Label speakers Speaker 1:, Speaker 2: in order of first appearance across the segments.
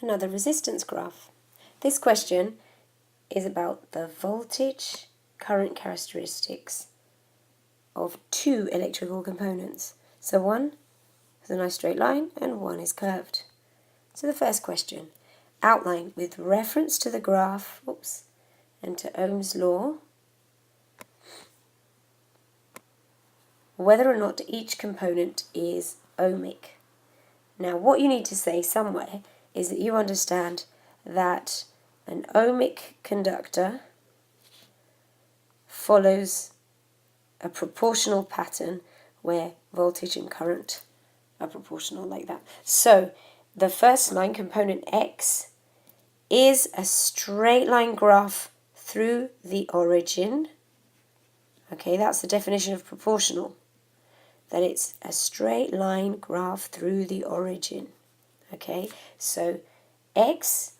Speaker 1: another resistance graph. This question is about the voltage current characteristics of two electrical components. So one is a nice straight line and one is curved. So the first question, outline with reference to the graph, and to Ohm's law, whether or not each component is ohmic. Now what you need to say somewhere is that you understand that an ohmic conductor follows a proportional pattern where voltage and current are proportional like that. So the first line, component X, is a straight line graph through the origin. Okay, that's the definition of proportional, that it's a straight line graph through the origin. Okay, so X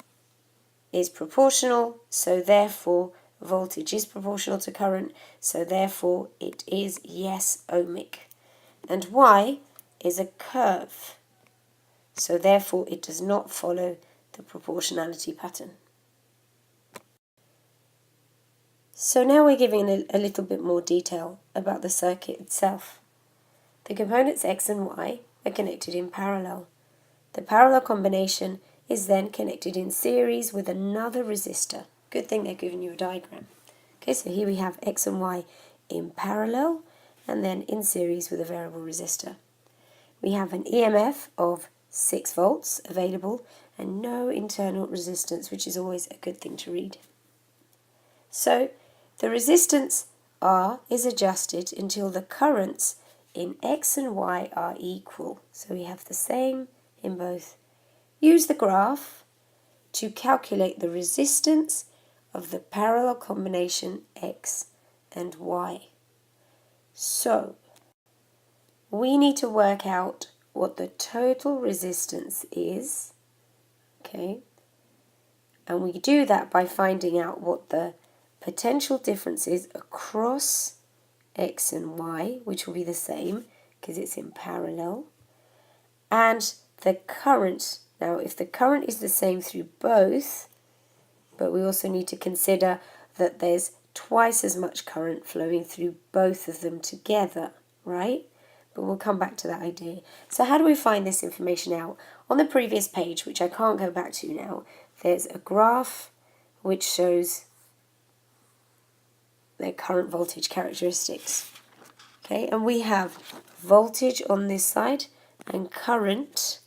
Speaker 1: is proportional, so therefore voltage is proportional to current, so therefore it is yes ohmic. And Y is a curve, so therefore it does not follow the proportionality pattern. So now we're giving a little bit more detail about the circuit itself. The components X and Y are connected in parallel. The parallel combination is then connected in series with another resistor. Good thing they're giving you a diagram. Okay, so here we have X and Y in parallel and then in series with a variable resistor. We have an EMF of 6 volts available and no internal resistance, which is always a good thing to read. So the resistance R is adjusted until the currents in X and Y are equal. So we have the same in both. Use the graph to calculate the resistance of the parallel combination X and Y. So we need to work out what the total resistance is, okay? And we do that by finding out what the potential difference is across X and Y, which will be the same because it's in parallel, and the current. Now, if the current is the same through both, but we also need to consider that there's twice as much current flowing through both of them together, right? But we'll come back to that idea. So how do we find this information out? On the previous page, which I can't go back to now, there's a graph which shows their current voltage characteristics. Okay, and we have voltage on this side and current,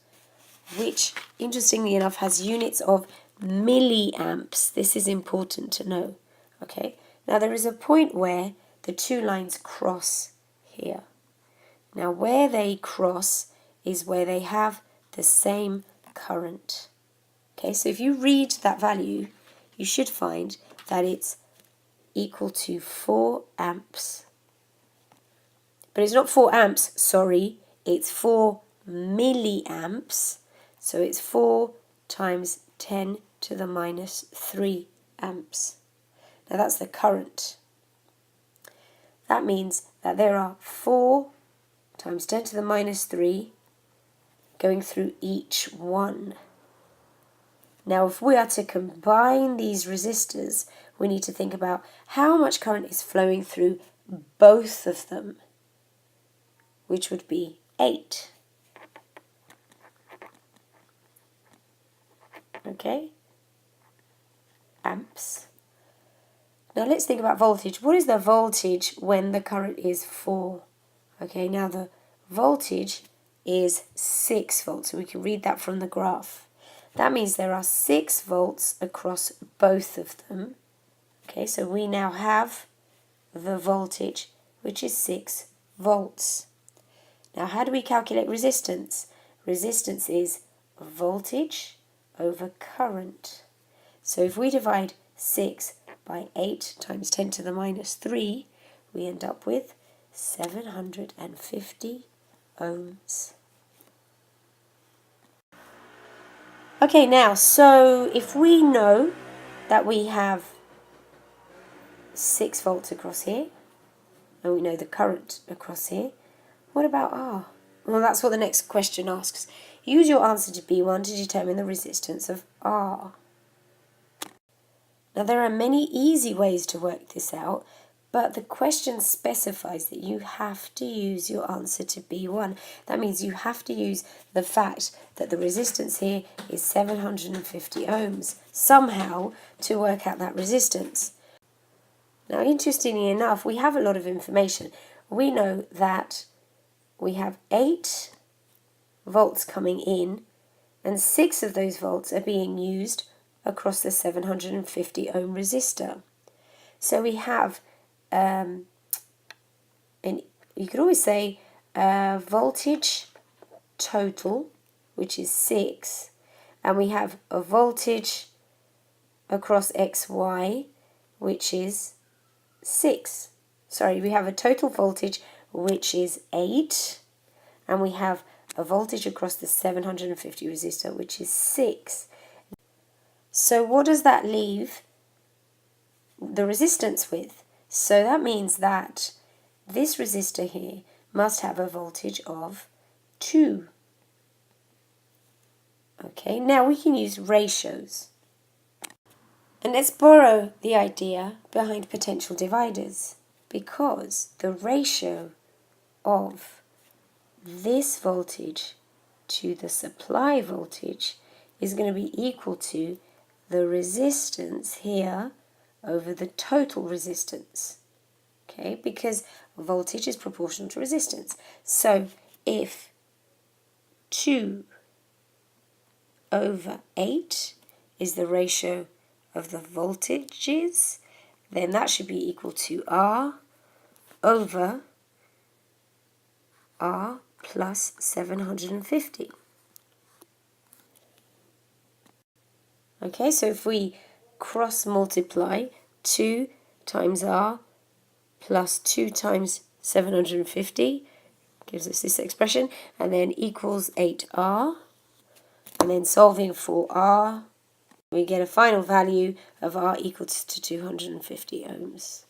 Speaker 1: which interestingly enough has units of milliamps. This is important to know. Okay, now there is a point where the two lines cross here. Now where they cross is where they have the same current. Okay, so if you read that value, you should find that it's equal to 4 amps. But it's not 4 amps, sorry, it's 4 milliamps. So it's 4 times 10 to the minus 3 amps. Now that's the current. That means that there are 4 times 10 to the minus 3 going through each one. Now if we are to combine these resistors, we need to think about how much current is flowing through both of them, which would be 8. Okay? Amps. Now let's think about voltage. What is the voltage when the current is 4? Okay, now the voltage is 6 volts, so we can read that from the graph. That means there are 6 volts across both of them. Okay, so we now have the voltage, which is 6 volts. Now how do we calculate resistance? Resistance is voltage over current. So if we divide 6 by 8 times 10 to the minus 3, we end up with 750 ohms. Okay, now, so if we know that we have 6 volts across here, and we know the current across here, what about R? Well, that's what the next question asks. use your answer to B1 to determine the resistance of R. Now there are many easy ways to work this out, but the question specifies that you have to use your answer to B1. That means you have to use the fact that the resistance here is 750 ohms somehow to work out that resistance. Now, interestingly enough, we have a lot of information. We know that we have 8 volts coming in, and 6 of those volts are being used across the 750 ohm resistor. So we have, and you could always say voltage total, which is 6, and we have a voltage across XY, which is 6. Sorry, we have a total voltage which is 8, and we have a voltage across the 750 resistor which is 6. So what does that leave the resistance with? So that means that this resistor here must have a voltage of 2. Okay, now we can use ratios. And let's borrow the idea behind potential dividers, because the ratio of this voltage to the supply voltage is going to be equal to the resistance here over the total resistance. Okay, because voltage is proportional to resistance. So if 2 over 8 is the ratio of the voltages, then that should be equal to R over R plus 750. Okay, so if we cross multiply 2 times R plus 2 times 750 gives us this expression, and then equals 8R, and then solving for R, we get a final value of R equals to 250 ohms.